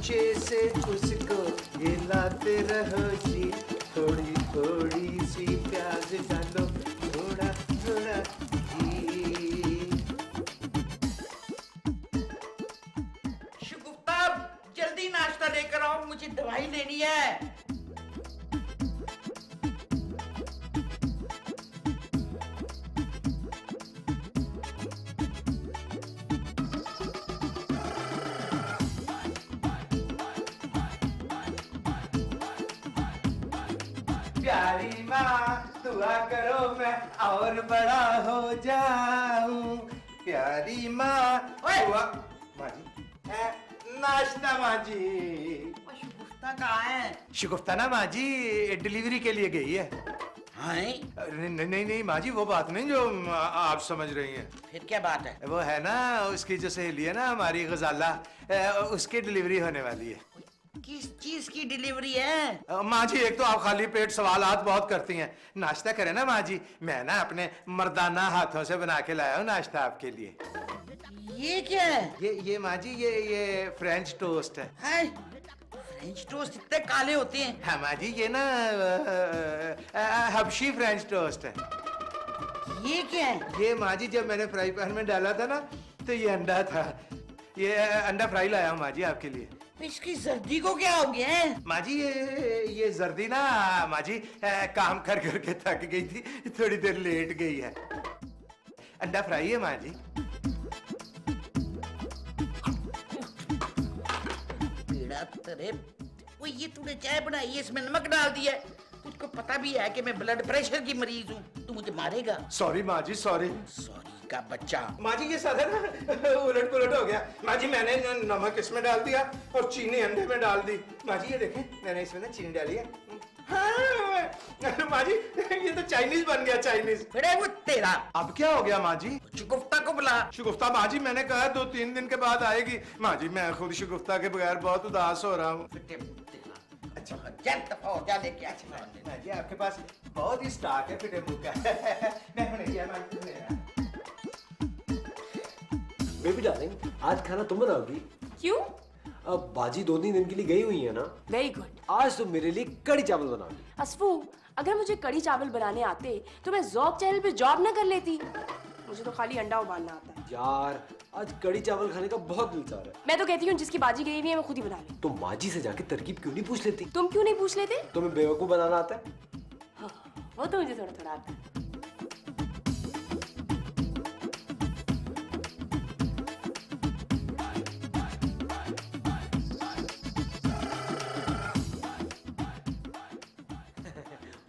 पीछे से उसको हिलाते रहो जी, थोड़ी थोड़ी सी प्याज डालो, थोड़ा थोड़ा घी। शगुफ्ता जल्दी नाश्ता लेकर आओ, मुझे दवाई लेनी है। प्यारी माँ दुआ करो मैं और बड़ा हो जाऊं। प्यारी माँ दुआ। माँ जी नाश्ता माँ जी। शगुफ्ता कहाँ है? शगुफ्ता ना माँ जी डिलीवरी के लिए गई है। हाँ? नहीं नहीं नहीं माँ जी, वो बात नहीं जो आप समझ रही हैं। फिर क्या बात है? वो है ना उसकी जो सहेली है ना हमारी गजाला, उसकी डिलीवरी होने वाली है। किस चीज की डिलीवरी है? माँ जी एक तो आप खाली पेट सवालात बहुत करती हैं, नाश्ता करें ना माँ जी। मैं ना अपने मर्दाना हाथों से बना के लाया हूँ नाश्ता आपके लिए। ये क्या है? ये माँ जी ये फ्रेंच टोस्ट है। हाय, फ्रेंच टोस्ट इतने काले होते हैं? हाँ माँ जी ये ना हबशी फ्रेंच टोस्ट है। ये क्या है? ये माँ जी जब मैंने फ्राई पैन में डाला था ना तो ये अंडा था। ये अंडा फ्राई लाया हूँ माँ जी आपके लिए। इसकी सर्दी को क्या हो गया है? माँ जी ये जर्दी ना माँ जी काम कर करके थक गई थी, थोड़ी देर लेट गई है। अंडा फ्राई है माँ जी। पीड़ा तेरे, वो ये तूने चाय बनाई है इसमें नमक डाल दिया है। तुझको पता भी है कि मैं ब्लड प्रेशर की मरीज हूँ, तू मुझे मारेगा। सॉरी माँ जी सॉरी। सॉरी का बच्चा। माँ जी ये साधा ना उलट पुलट हो गया। माँ जी मैंने नमक इसमें डाल दिया और चीनी अंडे में डाल दी। माँ जी ये देखें मैंने इसमें ना चीनी डाली है। हाँ माँ जी ये तो चाइनीज बन गया, चाइनीज। फिर वो तेरा अब क्या हो गया माँ जी? शगुफ्ता को बुला। शगुफ्ता माँ जी मैंने कहा 2-3 दिन के बाद आएगी। माँ जी मैं खुद शगुफ्ता के बगैर बहुत उदास हो रहा हूँ। अच्छा दफा हो जा, लेके आ। माँ जी आपके पास बहुत ही स्टॉक है फिटे मुंह का। मैं हुने गया माँ जी, हुने गया। बेबी डार्लिंग आज खाना तुम बनाओगी? क्यों? अब बाजी 2-3 दिन के लिए गई हुई है ना। Very good. आज तुम मेरे लिए कड़ी चावल बनाओगी। असफू, अगर मुझे कड़ी चावल बनाने आते तो मैं ज़ौक चैनल पे जॉब ना कर लेती। मुझे तो खाली अंडा उबालना आता है। यार आज कड़ी चावल खाने का बहुत दिल चाह रहा है। मैं तो कहती हूँ जिसकी बाजी गई हुई है मैं खुद ही बना लूं। तो माजी से जाके तरकीब क्यों नहीं पूछ लेती? तुम क्यों नहीं पूछ लेते? तुम्हें बेवकूफ बनाना आता है? हाँ, वो तो मुझे थोड़ा थोड़ा आता है।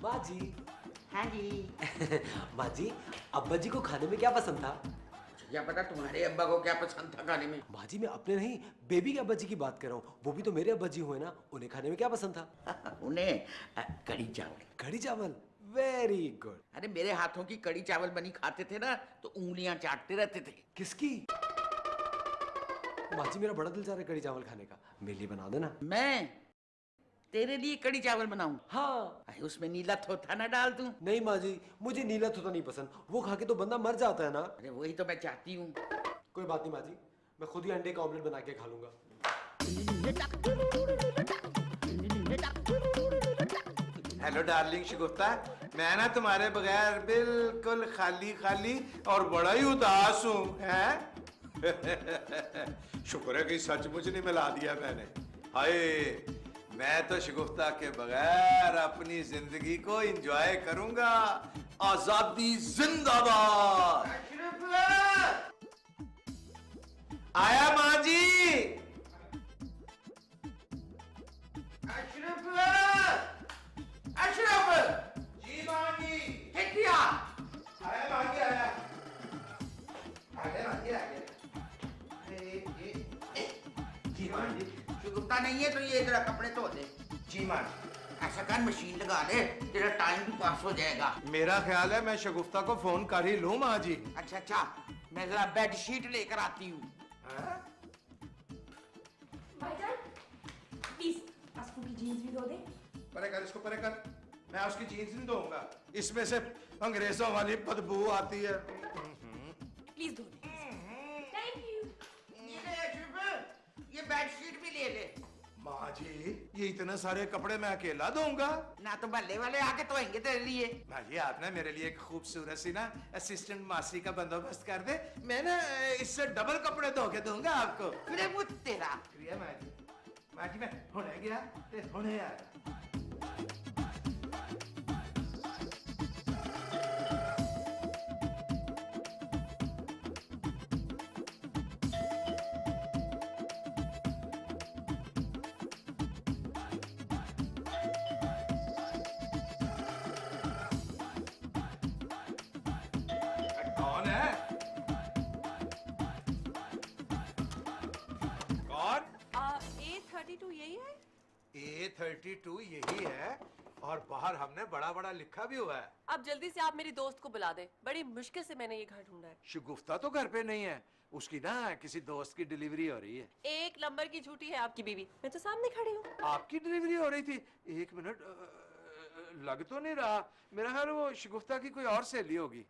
माँ जी। हाँ जी। माँ जी अब्बा जी को खाने में क्या पसंद था? क्या पता तुम्हारे अब्बा को क्या पसंद था खाने में। माँ जी मैं अपने नहीं बेबी के अब्बा जी की बात कर रहा हूँ, वो भी तो मेरे अब्बा जी हुए ना, उन्हें खाने में क्या पसंद था? उन्हें कड़ी चावल। कड़ी चावल, वेरी गुड। अरे मेरे हाथों की कड़ी चावल बनी खाते थे ना तो उंगलियां चाटते रहते थे। किसकी? माँ जी मेरा बड़ा दिल चाह रहा है कड़ी चावल खाने का, मेरे लिए बना देना। मैं तेरे लिए कड़ी चावल बनाऊं? हाँ। उसमें नीला थोथा ना डाल दूं? नहीं माँ जी मुझे नीला थोथा नहीं पसंद, वो खा के तो बंदा मर जाता है ना। अरे वही तो मैं चाहती हूँ। कोई बात नहीं माँ जी, मैं खुद ही अंडे का ऑमलेट बना के खा लूंगा। हेलो डार्लिंग शगुफ्ता, मैं ना तुम्हारे बगैर बिल्कुल खाली खाली और बड़ा ही उदास हूँ। हैं? शुक्र है कि सचमुच नहीं मिला दिया मैंने। हाय मैं तो शगुफ्ता के बगैर अपनी जिंदगी को एंजॉय करूंगा। आजादी जिंदाबाद। आया माँ जी। अशरफ! अशरफ! जी माँ जी। किया? आया माँ जी आया। आ गया माँ जी आ गया। जी माँ जी। शगुफ्ता नहीं है तो ये जरा कपड़े धो दे। जी माँ जी। ऐसा कर मशीन लगा दे, तेरा टाइम भी पास हो जाएगा। मेरा ख्याल है मैं शगुफ्ता को फोन कर ही लूं माँ जी। अच्छा अच्छा, मैं जरा बेडशीट लेकर आती हूँ। भाईजान, प्लीज असफू की जीन्स भी धो दे। परे कर इसको, परे कर। मैं उसकी जीन्स नहीं धोऊंगा, इसमें से अंग्रेजों वाली बदबू आती है। प्लीज धो दे। Thank you. ये ले अशरफ, ये बेडशीट भी ले ले। जी ये इतने सारे कपड़े मैं अकेला दूंगा? ना तो बल्ले वाले आके धोएंगे तेरे लिए। भाजी आप ना मेरे लिए एक खूबसूरत सी ना असिस्टेंट मासी का बंदोबस्त कर दे, मैं ना इससे डबल कपड़े धो के दूंगा आपको। फिर मुझ तेरा प्रिया माजी मैं हुणे गया ते हुणे आया। कौन है? कौन? A32 यही है? A32 यही है और बाहर हमने बड़ा बड़ा लिखा भी हुआ है। अब जल्दी से आप मेरी दोस्त को बुला दे, बड़ी मुश्किल से मैंने ये घर ढूंढा है। शगुफ्ता तो घर पे नहीं है, उसकी ना किसी दोस्त की डिलीवरी हो रही है। एक नंबर की झूठी है आपकी बीवी, मैं तो सामने खड़ी हूँ। आपकी डिलीवरी हो रही थी? एक मिनट, लग तो नहीं रहा, मेरा ख्याल वो शगुफ्ता की कोई और सहेली होगी।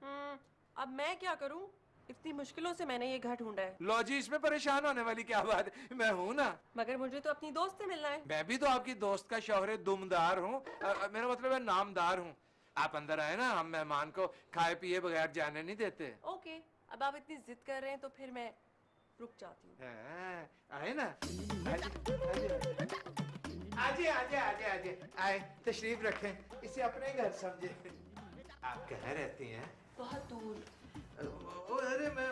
अब मैं क्या करूँ? इतनी मुश्किलों से मैंने ये घर ढूंढा है। लो जी, इसमें परेशान होने वाली क्या बात है, मैं हूँ ना। मगर मुझे तो अपनी दोस्त से मिलना है। मैं भी तो आपकी दोस्त का शौहरे दुमदार हूँ, मेरा मतलब है नामदार हूँ। आप अंदर आए ना, हम मेहमान को खाए पिए बगैर जाने नहीं देते। ओके, अब आप इतनी जिद कर रहे हैं तो फिर मैं रुक जाती हूँ। आए ना, आजे आजे आजे आजे आए, तशरीफ रखें, इसे अपने घर समझे। आप कहाँ रहती हैं? बहुत दूर। अरे मैं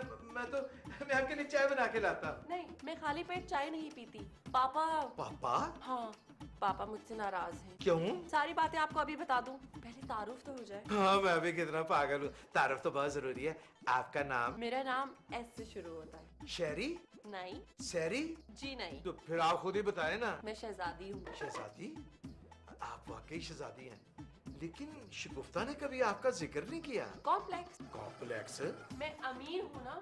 आपके लिए चाय बना के लाता। नहीं, मैं खाली पेट चाय नहीं पीती। पापा। पापा? हाँ, पापा मुझसे नाराज हैं। क्यों? सारी बातें आपको अभी बता दूं, पहले तारुफ तो हो जाए। हाँ, मैं भी कितना पागल हूँ, तारुफ तो बहुत जरूरी है। आपका नाम? मेरा नाम एस से शुरू होता है। शेरी? नहीं। शेरी? जी नहीं। तो फिर आप खुद ही बताए ना। मैं शहजादी हूँ। शहजादी? आप वाकई शहजादी हैं, लेकिन शगुफ्ता ने कभी आपका जिक्र नहीं किया। कॉम्प्लेक्स। कॉम्प्लेक्स? मैं अमीर हूँ ना,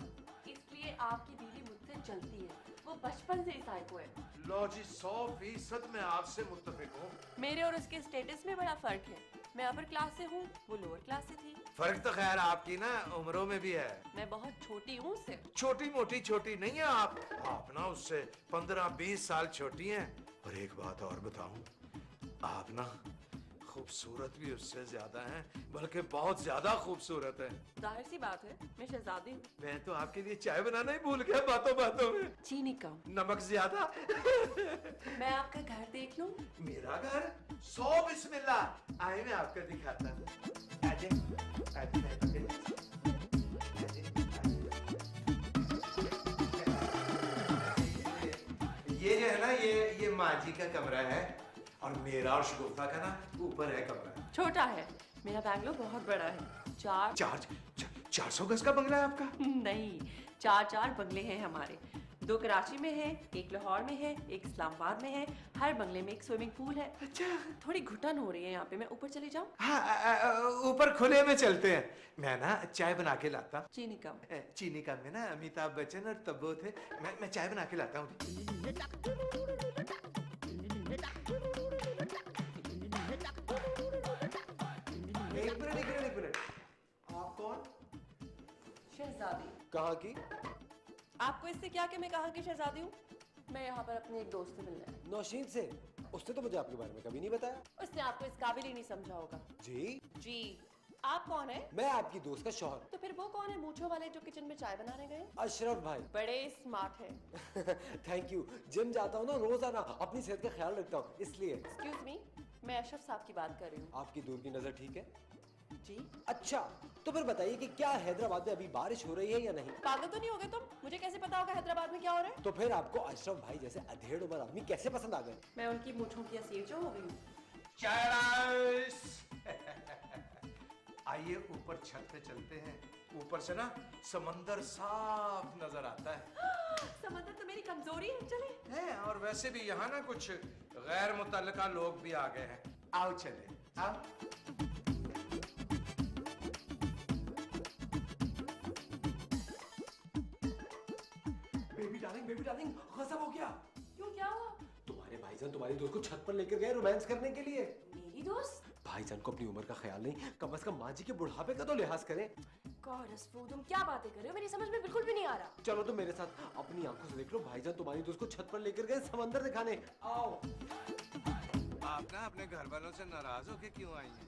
इसलिए आपकी बीवी मुझसे जलती है। वो बचपन से ही साइको है। लो जी, 100% मैं आपसे मुत्तफिक हूँ। मेरे और उसके स्टेटस में बड़ा फर्क है। मैं अपर क्लास से हूँ, वो लोअर क्लास से थी। फर्क तो खैर आपकी ना उम्रों में भी है। मैं बहुत छोटी हूँ उससे। छोटी मोटी छोटी नहीं है आप ना उससे 15-20 साल छोटी हैं। और एक बात और बताऊं, आप ना खूबसूरत भी उससे ज्यादा हैं, बल्कि बहुत ज्यादा खूबसूरत हैं। जाहिर सी बात है, मैं शहजादी हूँ। मैं तो आपके लिए चाय बनाना ही भूल गया बातों बातों में। चीनी कम। नमक ज्यादा। मैं आपका घर देख लूं? मेरा घर? 100 बिस्मिल्लाह। आए, मैं आपको दिखाता हूँ। आजे, आजे, आजे, ये जो है ना, ये माँ जी का कमरा है और मेरा और शगुफ्ता का ना ऊपर है कमरा। छोटा है, मेरा बैंगलोर बहुत बड़ा है। 400 गज का बंगला है आपका? नहीं, 4 बंगले हैं हमारे। 2 कराची में है, एक लाहौर में है, एक इस्लामाबाद में है। हर बंगले में एक स्विमिंग पूल है। अच्छा, थोड़ी घुटन हो रही है यहाँ पे, मैं ऊपर चली जाऊँ? हाँ, ऊपर खुले में चलते हैं। मैं ना चाय बना के लाता। चीनी कम। चीनी कम में ना अमिताभ बच्चन और तब्बू थे। मैं चाय बना के लाता हूँ। एक मिनट। आप कौन? शहजादी। कहाँ की? आपको इससे क्या कि मैं कहाँ की शहजादी हूँ? मैं यहाँ पर अपने एक दोस्त से मिलना है। नौशीन से? उसने तो मुझे आपके बारे में कभी नहीं बताया। उसने आपको इस काबिल ही नहीं समझा होगा। जी? आप कौन है? मैं आपकी दोस्त का शौहर। तो फिर वो कौन है मूंछों वाले जो किचन में चाय बनाने गए? अशरफ भाई। बड़े स्मार्ट है। Thank you. जिम जाता हूँ ना रोजाना, अपनी सेहत का ख्याल रखता हूँ, इसलिए। एक्सक्यूज मी, मैं अशरफ साहब की बात कर रही हूँ। आपकी दूर की नजर ठीक है? जी। अच्छा, तो फिर बताइए कि क्या हैदराबाद में अभी बारिश हो रही है या नहीं? पागल तो नहीं हो गए तुम? मुझे कैसे पता होगा हैदराबाद में क्या हो रहा है? तो फिर आपको अशरफ भाई जैसे अधेड़ उम्र आदमी कैसे पसंद आ गए? मैं उनकी मूंछों की असीर जो हो गई हूँ। आइए ऊपर छत पे चलते हैं। ऊपर से ना समंदर साफ नजर आता है। समंदर तो मेरी कमजोरी है, चले। है, और वैसे भी यहाँ ना कुछ गैर मुतल्लिका लोग भी आ गए हैं। आओ चले, आओ। बेबी डार्लिंग, गजब हो गया। क्यों, क्या हुआ? तुम्हारे भाईजान तुम्हारी दोस्त को छत पर लेकर गए रोमांस करने के लिए। मेरी दोस्त? भाईजान को अपनी उम्र का ख्याल नहीं, कम से कम माँ जी के बुढ़ापे का तो लिहाज करें। गॉड असफू, तुम क्या बातें कर रहे हो? मेरी समझ में बिल्कुल भी नहीं आ रहा। चलो तो मेरे साथ, अपनी आंखों से देख लो, भाईजान तुम्हारी दोस्त को छत पर लेकर गए समंदर दिखाने। आओ। आप ना अपने घर वालों से नाराज होके क्यों आई हैं?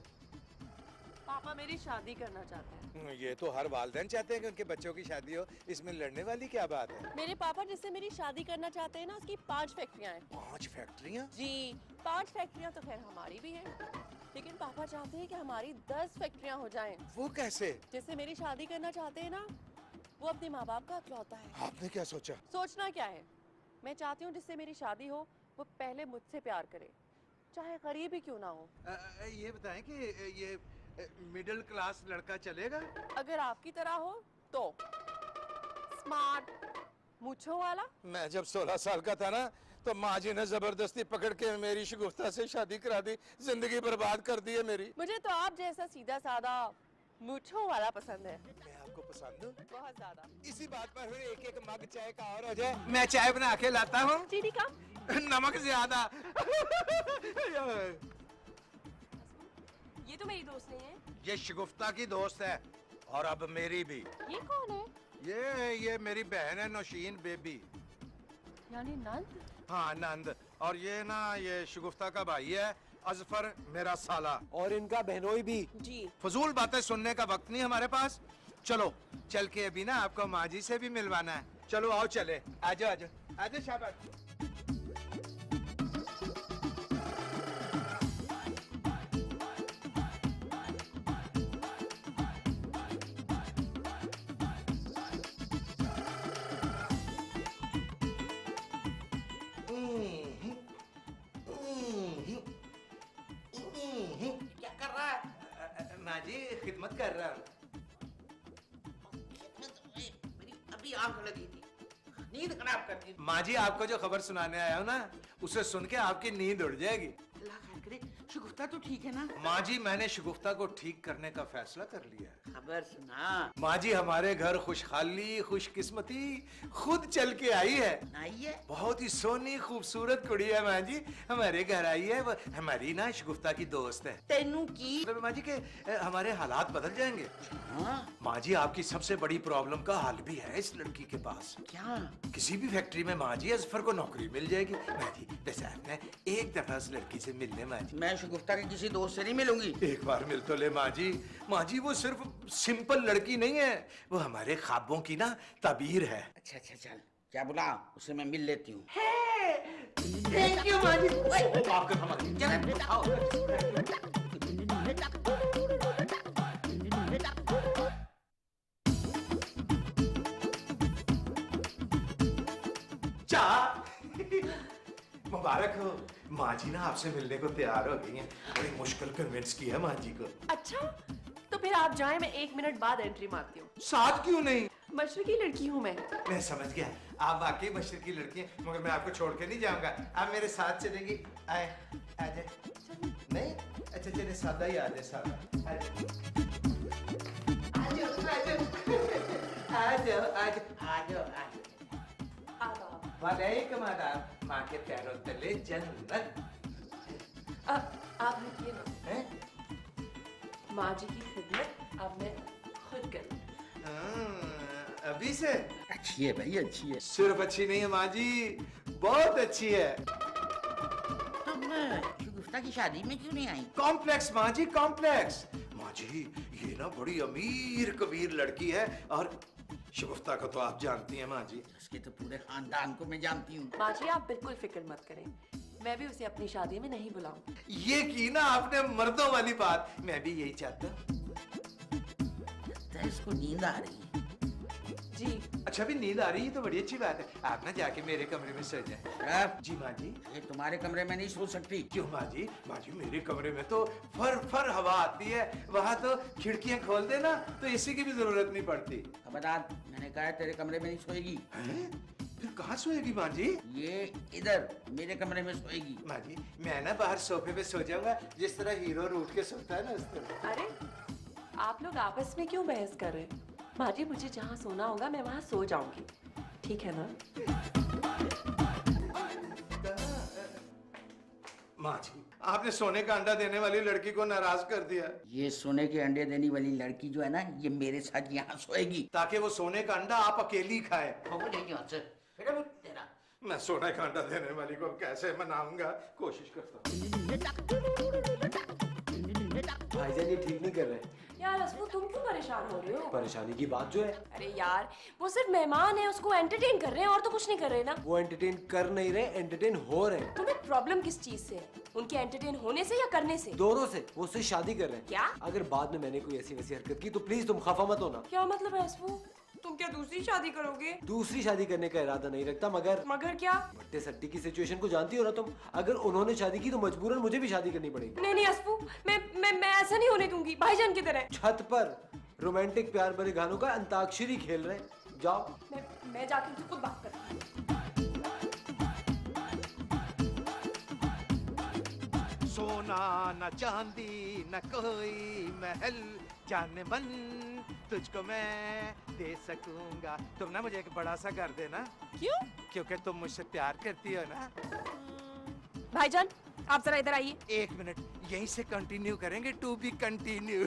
पापा मेरी शादी करना चाहते हैं। ये तो हर वालिदैन चाहते हैं कि उनके बच्चों की शादी हो, इसमें लड़ने वाली क्या बात है? मेरे पापा जिससे मेरी शादी करना चाहते हैं ना, उसकी 5 फैक्ट्रियां हैं। 5 फैक्ट्रियाँ? जी, 5 फैक्ट्रियां तो खैर हमारी भी हैं, लेकिन पापा चाहते हैं कि हमारी 10 फैक्ट्रियां हो जाएं। वो कैसे? जिससे मेरी शादी करना चाहते हैं ना, वो अपने माँ बाप का इकलौता है। आपने क्या सोचा? सोचना क्या है, मैं चाहती हूँ जिससे मेरी शादी हो वो पहले मुझसे प्यार करे, चाहे गरीब ही क्यों ना हो। ये बताएं कि ये मिडिल क्लास लड़का चलेगा? अगर आपकी तरह हो तो स्मार्ट, मूंछों वाला। मैं जब 16 साल का था ना, तो माँ जी ने जबरदस्ती पकड़ के मेरी शगुफ्ता से शादी करा दी, जिंदगी बर्बाद कर दी है मेरी। मुझे तो आप जैसा सीधा साधा मूंछों वाला पसंद है। मैं आपको पसंद हूँ? बहुत ज्यादा। इसी बात पर फिर एक मग चाय का और हो जाए। मैं चाय बना के लाता हूँ। चीनी कम, नमक ज्यादा। ये तो मेरी दोस्त नहीं है। ये शगुफ्ता की दोस्त है, और अब मेरी भी। ये कौन है? ये मेरी बहन है नौशीन बेबी। यानी नंद। हाँ नंद। और ये शगुफ्ता का भाई है अजफर, मेरा साला। और इनका बहनोई भी। जी। फजूल बातें सुनने का वक्त नहीं हमारे पास। चलो चल के अभी ना आपको माँ जी से भी मिलवाना है। चलो आओ चले। आजो आजो आजो शाबाश। क्या कर रहा है? माँ जी खिदमत कर रहा हूँ। मेरी अभी आंख लगी थी, नींद खराब कर दी। माँ जी आपको जो खबर सुनाने आया हूँ ना, उसे सुन के आपकी नींद उड़ जाएगी। अल्लाह खैर करे, शगुफ्ता तो ठीक है ना? माँ जी मैंने शगुफ्ता को ठीक करने का फैसला कर लिया है। खबर सुना। माँ जी हमारे घर खुशहाली खुशकिस्मती खुद चल के आई है। आई है? बहुत ही सोनी खूबसूरत कुड़ी है माँ जी, हमारे घर आई है। वो हमारी ना शगुफ्ता की दोस्त है। तेनू की? मतलब माँ जी के हमारे हालात बदल जाएंगे। हाँ? माँ जी आपकी सबसे बड़ी प्रॉब्लम का हल भी है इस लड़की के पास। क्या? किसी भी फैक्ट्री में माँ जी अजफर को नौकरी मिल जाएगी। माँ जी वैसे आपने एक दफा उस लड़की से मिलने माँ जी। मैं शगुफ्ता के किसी दोस्त से नहीं मिलूंगी। एक बार मिल तो ले माँ जी। माँ जी वो सिर्फ सिंपल लड़की नहीं है, वो हमारे ख्वाबों की ना ताबीर है। अच्छा अच्छा चल, क्या बोला? उससे मैं मिल लेती हूँ। थैंक यू माँ जी। माफ कर हमारी। चल आओ। चा मुबारक हो। माँ जी ना आपसे मिलने को तैयार हो गई हैं। बड़ी मुश्किल कन्विंस की है माँ जी को। अच्छा, तो फिर आप जाएं, मैं 1 मिनट बाद एंट्री मारती हूँ। साथ क्यों नहीं? मशरकी लड़की हूँ मैं समझ गया, आप वाकई मशरकी लड़की हैं, मगर मैं आपको छोड़ के नहीं जाऊंगा। आप मेरे साथ चलेंगी। आए आजे। नहीं अच्छा चलिए सादा ही आजे। सादा आजो आजो आजो। आदाब। वालेकुम आदाब। माँ के पैरों तले जन्नत। आप रुकिए ना, हैं? माँ जी की खिदमत अब मैं खुद करूँ। अभी से? अच्छी है भाई, अच्छी है। सिर्फ अच्छी नहीं है माँ जी, बहुत अच्छी है। तो मैं शगुफ्ता की शादी में क्यों नहीं आई? कॉम्प्लेक्स माँ जी, कॉम्प्लेक्स। माँ जी ये ना बड़ी अमीर कबीर लड़की है, और शगुफ्ता को तो आप जानती हैं माँ जी। उसके तो पूरे खानदान को मैं जानती हूँ। माँ जी आप बिल्कुल फिक्र मत करें, मैं भी उसे अपनी शादी में नहीं बुलाऊंगी। ये की ना आपने मर्दों वाली बात, मैं भी यही चाहता हूँ। लगता है इसको नींद आ रही है। जी। अच्छा भी नींद आ रही है तो बड़ी अच्छी बात है। आप ना जाके मेरे कमरे में सो जाए। शराब, जी माँ जी। ये तुम्हारे कमरे में नहीं सो सकती। क्यों माँ जी? माँ जी मेरे कमरे में तो फर फर हवा आती है, वहाँ तो खिड़कियाँ खोल देना तो एसी की भी जरूरत नहीं पड़ती। खबरदार, मैंने कहा है तेरे कमरे में नहीं सोएगी। हैं? फिर कहाँ सोएगी माँ जी? ये इधर मेरे कमरे में सोएगी। माँ जी मैं ना बाहर सोफे पे सो जाऊंगा, जिस तरह हीरो रूठ के सोता है ना उस तरह। अरे आप लोग आपस में क्यों बहस कर रहे हैं? माँ जी मुझे जहाँ सोना होगा मैं वहाँ सो जाऊंगी, ठीक है ना? माँ जी आपने सोने का अंडा देने वाली लड़की को नाराज कर दिया, ये सोने के अंडे देने वाली लड़की जो है ना, ये मेरे साथ यहाँ सोएगी। ताकि वो सोने का अंडा आप अकेली खाए। हो जाएगी यहाँ से। बेटा वो तेरा। मैं सोने का अंडा देने वाली को कैसे मनाऊंगा, कोशिश करता हूँ। भाईजान ये ठीक नहीं कर रहे। यार असफू तुम क्यों परेशान हो रहे हो? परेशानी की बात जो है, अरे यार वो सिर्फ मेहमान है, उसको एंटरटेन कर रहे हैं और तो कुछ नहीं कर रहे ना। वो एंटरटेन कर नहीं रहे, एंटरटेन हो रहे हैं। तुम्हें प्रॉब्लम किस चीज से है? उनके एंटरटेन होने से या करने से? दोनों से। वो उससे शादी कर रहे हैं। क्या? अगर बाद में मैंने कोई ऐसी वैसी हरकत की तो प्लीज तुम खफा मत होना। क्या मतलब है असफू? तुम क्या दूसरी शादी करोगे? दूसरी शादी करने का इरादा नहीं रखता, मगर क्या? भट्टे सट्टी की सिचुएशन को जानती हो ना तुम। अगर उन्होंने शादी की तो मजबूरन मुझे भी शादी करनी पड़ेगी। नहीं नहीं असफू, मैं ऐसा नहीं होने दूंगी भाईजान की तरह। छत पर रोमांटिक प्यार भरे गानों का अंताक्षरी खेल रहे हैं। जाओ। मैं जाके उनसे खुद बात करती हूँ। सोना न चांदी न कोई महल, जाने मन तुझको मैं दे सकूंगा। तुम ना मुझे एक बड़ा सा घर देना। क्यों? क्योंकि तुम मुझसे प्यार करती हो ना। भाईजान आप जरा इधर आइए। एक मिनट, यहीं से कंटिन्यू करेंगे, टू बी कंटिन्यू।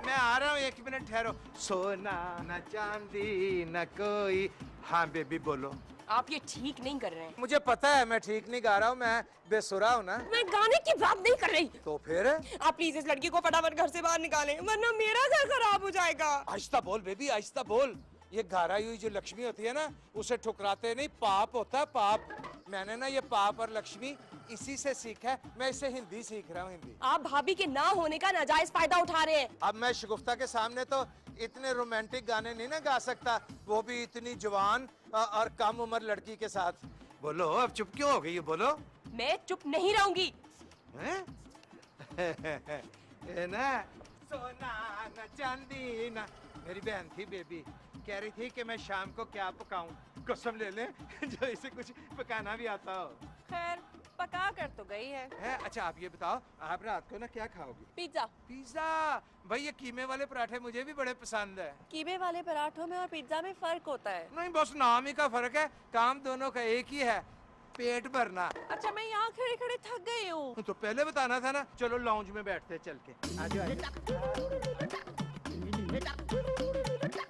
मैं आ रहा हूँ, एक मिनट ठहरो। सोना न चांदी न कोई। हाँ बेबी बोलो। आप ये ठीक नहीं कर रहे हैं। मुझे पता है मैं ठीक नहीं गा रहा हूँ, मैं बेसुरा हूँ ना। मैं गाने की बात नहीं कर रही। तो फिर आप प्लीज इस लड़की को फटाफट घर से बाहर निकालें, वरना मेरा घर खराब हो जाएगा। आहिस्ता बोल बेबी, आहिस्ता बोल। ये घाराई हुई जो लक्ष्मी होती है ना, उसे ठुकराते नहीं, पाप होता है, पाप। मैंने ना ये पाप और लक्ष्मी इसी से सीखा है। मैं इसे हिंदी सीख रहा हूँ, हिंदी। आप भाभी के ना होने का नाजायज फायदा उठा रहे हैं। अब मैं शगुफ्ता के सामने तो इतने रोमांटिक गाने नहीं ना गा सकता, वो भी इतनी जवान और कम उम्र लड़की के साथ। बोलो, अब चुप क्यों हो गई है, बोलो। मैं चुप नहीं रहूंगी। हैं? है ना, सोना न चांदी न। मेरी बहन थी बेबी, कह रही थी कि मैं शाम को क्या पकाऊं। कसम ले ले जो इसे कुछ पकाना भी आता हो। खैर पका कर तो गई है। अच्छा आप ये बताओ, आप रात को ना क्या खाओगी? पिज्जा। पिज्जा? भाई ये कीमे वाले पराठे मुझे भी बड़े पसंद है। कीमे वाले पराठों में और पिज्जा में फर्क होता है। नहीं बस नाम ही का फर्क है, काम दोनों का एक ही है, पेट भरना। अच्छा मैं यहाँ खड़े खड़े थक गई हूँ। तो पहले बताना था ना। चलो लाउंज में बैठते चल के। आजो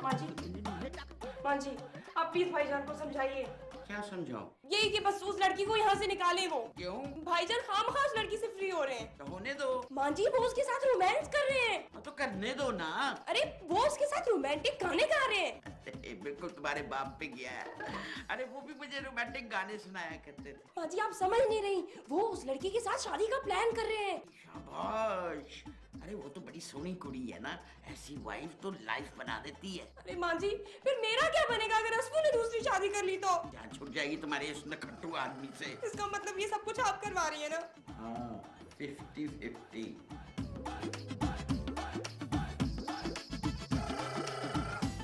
माँ जी, माँ जी आप प्लीज भाईजान को समझाइए। क्या समझाओ? यही कि बस उस लड़की को यहाँ से निकाले वो। क्यों? भाईजान खामखा उस लड़की से फ्री हो रहे हैं। तो होने दो। माँ जी वो उसके साथ रोमांस कर रहे हैं। हाँ, तो करने दो ना। अरे वो उसके साथ रोमांटिक गाने गा रहे हैं। बिल्कुल तुम्हारे बाप पे गया है। अरे वो भी मुझे रोमांटिक गाने सुनाया करते थे। माँ जी आप समझ नहीं रही, वो उस लड़की के साथ शादी का प्लान कर रहे हैं। शाबाश। अरे वो तो बड़ी सोनी कुड़ी है ना, ऐसी वाइफ तो लाइफ बना देती है। अरे माँ जी फिर मेरा क्या बनेगा अगर असफू ने दूसरी शादी कर ली तो? जान छूट जाएगी तुम्हारे इस नखट्टू आदमी से। इसका मतलब ये सब कुछ आप करवा रही है ना? हाँ 50-50।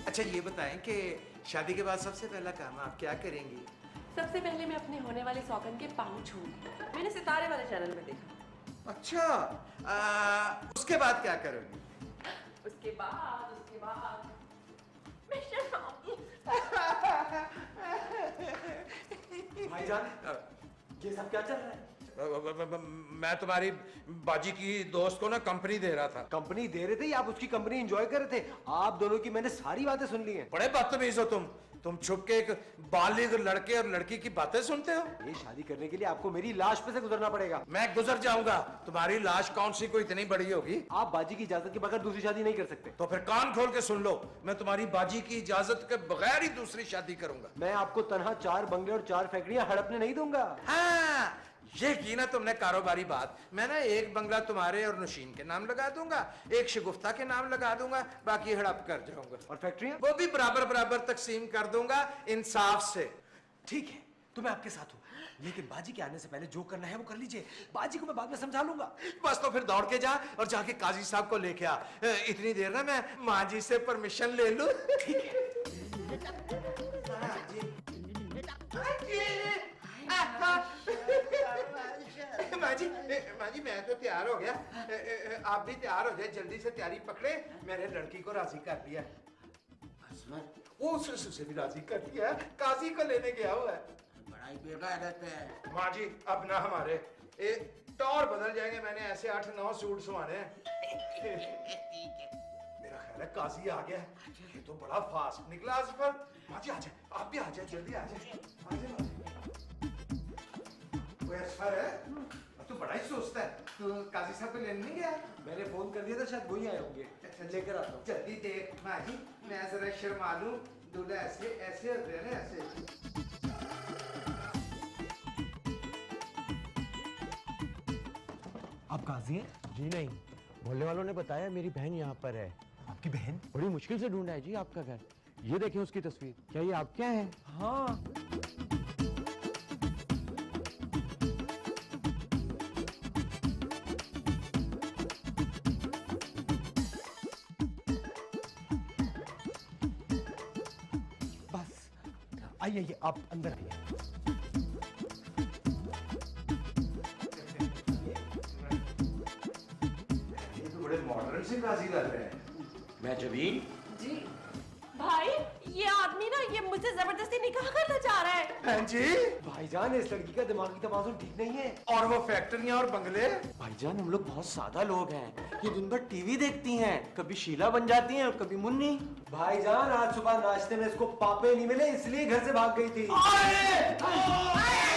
अच्छा ये बताएं कि शादी के बाद सबसे पहला काम आप क्या करेंगी? सबसे पहले मैं अपने होने वाले सौगन के पाँव छूऊंगी। मैंने सितारे वाले चैनल में देखा। अच्छा उसके बाद क्या करोगी? उसके बाद मैं शर्माऊंगी। भाईजान ये सब क्या चल रहा है? मैं तुम्हारी बाजी की दोस्त को ना कंपनी दे रहा था। कंपनी दे रहे थे या आप उसकी कंपनी एंजॉय कर रहे थे? आप दोनों की मैंने सारी बातें सुन ली हैं। बड़े बदतमीज हो तुम छुप के एक बालिग लड़के और लड़की की बातें सुनते हो। ये शादी करने के लिए आपको मेरी लाश पे से गुजरना पड़ेगा। मैं गुजर जाऊंगा, तुम्हारी लाश कौन सी कोई इतनी बड़ी होगी? आप बाजी की इजाजत के बगैर दूसरी शादी नहीं कर सकते। तो फिर कान खोल के सुन लो, मैं तुम्हारी बाजी की इजाजत के बगैर ही दूसरी शादी करूंगा। मैं आपको तनहा 4 बंगले और 4 फैक्ट्रियां हड़पने नहीं दूंगा। हाँ ये की ना तुमने कारोबारी बात। मैं ना एक बंगला तुम्हारे और नौशीन के नाम लगा दूंगा, एक शगुफ्ता के नाम लगा दूंगा, बाकी हड़प कर जाऊंगा। और फैक्ट्रियां? वो भी बराबर बराबर तकसीम कर दूंगा इंसाफ से। ठीक है तो मैं आपके साथ हूँ, लेकिन बाजी के आने से पहले जो करना है वो कर लीजिए। बाजी को मैं बाद में समझा लूंगा। बस तो फिर दौड़ के जा और जाके काजी साहब को लेके आ। इतनी देर ना मैं माँ जी से परमिशन ले लूं। ठीक है। माँ जी मैं तो तैयार हो गया, आप भी तैयार हो जाए, जल्दी से तैयारी पकड़े। मैंने लड़की को राजी कर दिया। वो उसे भी राजी कर दिया, काजी को लेने गया हुआ है। बड़ा ही बेगैरत है। माँ जी अब ना हमारे टौर बदल जाएंगे। मैंने ऐसे 8-9 सूट सिलवाने हैं। ठीक है। मेरा ख्याल है काजी आ गया है। ये तो बड़ा फास्ट निकला असफर। माँ जी आ जाए, आप भी आ जाए, जल्दी आ जाए। कोई असफर है? तू बड़ा ही सोचता है। तू काजी साहब को लेने नहीं गया? मैंने फोन कर दिया था, शायद वही आए होंगे। लेकर आता हूँ। जल्दी देख माँ जी, मैं जरा शर्मा लूं। दूल्हा ऐसे ऐसे होते हैं ना, ऐसे। आप काजी हैं? जी नहीं, मोहल्ले वालों ने बताया मेरी बहन यहाँ पर है। आपकी बहन? बड़ी मुश्किल से ढूंढा है जी आपका घर। ये देखें उसकी तस्वीर। क्या ये आप क्या हैं? हाँ। बस आइए आइए, आप अंदर आइए। ये तो बड़े मॉडर्न से काजी लग रहे हैं। मैं जबीन। जी भाई, ये आदमी ना ये मुझसे जबरदस्ती निकाह करना चाह रहा है। बहन जी, भाईजान, इस लड़की का दिमागी तवाज़ुन ठीक नहीं है। और वो फैक्ट्रियां और बंगले। भाईजान, हम लोग बहुत सादा लोग हैं। ये दिन भर टीवी देखती हैं, कभी शीला बन जाती हैं और कभी मुन्नी। भाईजान, आज सुबह नाश्ते में इसको पापे नहीं मिले, इसलिए घर से भाग गई थी। आए!